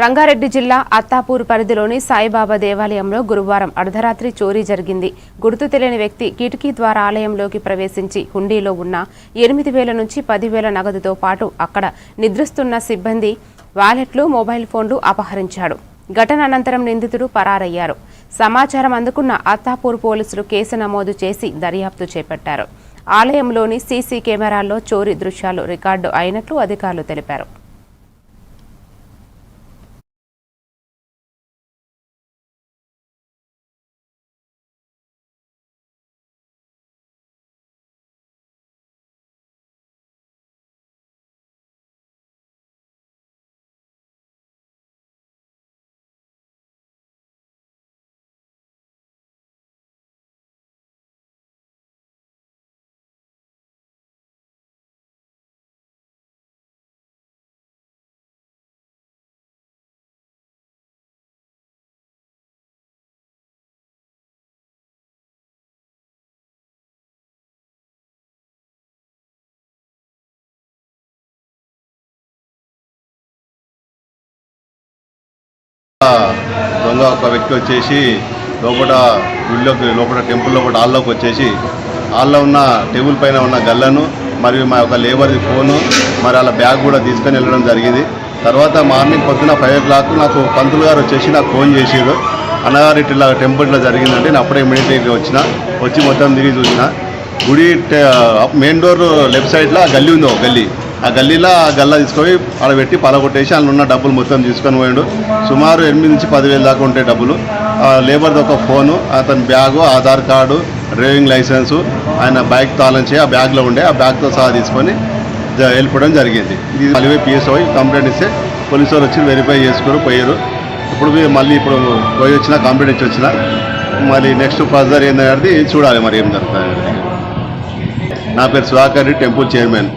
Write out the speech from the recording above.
రంగారెడ్డి జిల్లా అత్తాపూర్ పరిధిలోని సాయిబాబా దేవాలయంలో గురువారం అర్ధరాత్రి చోరీ జరిగింది. గుర్తు తెలియని వ్యక్తి కిటికీ ద్వారా ఆలయంలోకి ప్రవేశించి హుండీలో ఉన్న 8,000 నుంచి 10,000 నగదుతో పాటు అక్కడ నిద్రిస్తున్న సిబ్బంది వాలెట్లు, మొబైల్ ఫోన్లు అపహరించాడు. ఘటన అనంతరం నిందితుడు పరారయ్యారు. సమాచారం అందుకున్న అత్తాపూర్ పోలీసులు కేసు నమోదు చేసి దర్యాప్తు చేపట్టారు. ఆలయంలోని సీసీ కెమెరాల్లో చోరీ దృశ్యాలు రికార్డు అయినట్లు అధికారులు తెలిపారు. దొంగ ఒక వ్యక్తి వచ్చేసి లోపల టెంపుల్ లోపల హాల్లోకి వచ్చేసి హాల్లో ఉన్న టేబుల్ పైన ఉన్న గల్లను మరియు మా యొక్క లేబర్ది ఫోను మరి అలా బ్యాగ్ కూడా తీసుకొని వెళ్ళడం జరిగింది. తర్వాత మార్నింగ్ పొద్దున 5 o'clock నాకు పంతులు గారు వచ్చేసి నాకు ఫోన్ చేసారు. అన్నగారు ఇట్లా టెంపుల్ ఇట్లా జరిగిందంటే నేను అప్పుడే ఇమీడియట్గా వచ్చి మొత్తం తిరిగి చూసిన. గుడి మెయిన్ డోర్ లెఫ్ట్ సైడ్లో గల్లీ ఉంది, ఒక గల్లీ. ఆ గల్లీలో ఆ గల్లా తీసుకొని అక్కడ పెట్టి పలగొట్టేసి అందులో ఉన్న డబ్బులు మొత్తం తీసుకొని పోయాడు. సుమారు 8,000 నుంచి 10,000 దాకా ఉంటాయి డబ్బులు. లేబర్ది ఒక ఫోను, అతని bag, Aadhaar card, driving licence, ఆయన బైక్ తాళం చేయి ఆ బ్యాగ్లో ఉండే, ఆ బ్యాగ్తో సహా తీసుకొని వెళ్ళిపోవడం జరిగింది. ఇది మళ్ళీ పిఎస్ఓ కంప్లైంట్ ఇస్తే పోలీసు వాళ్ళు వచ్చి వెరిఫై చేసుకొని పోయారు. ఇప్పుడు పోయి వచ్చినా కంప్లైంట్ ఇచ్చి వచ్చినా మళ్ళీ నెక్స్ట్ ఫర్దర్ ఏంటనేది చూడాలి మరి ఏం జరుగుతుంది. నా పేరు సుధాకర్ రెడ్డి, టెంపుల్ చైర్మన్.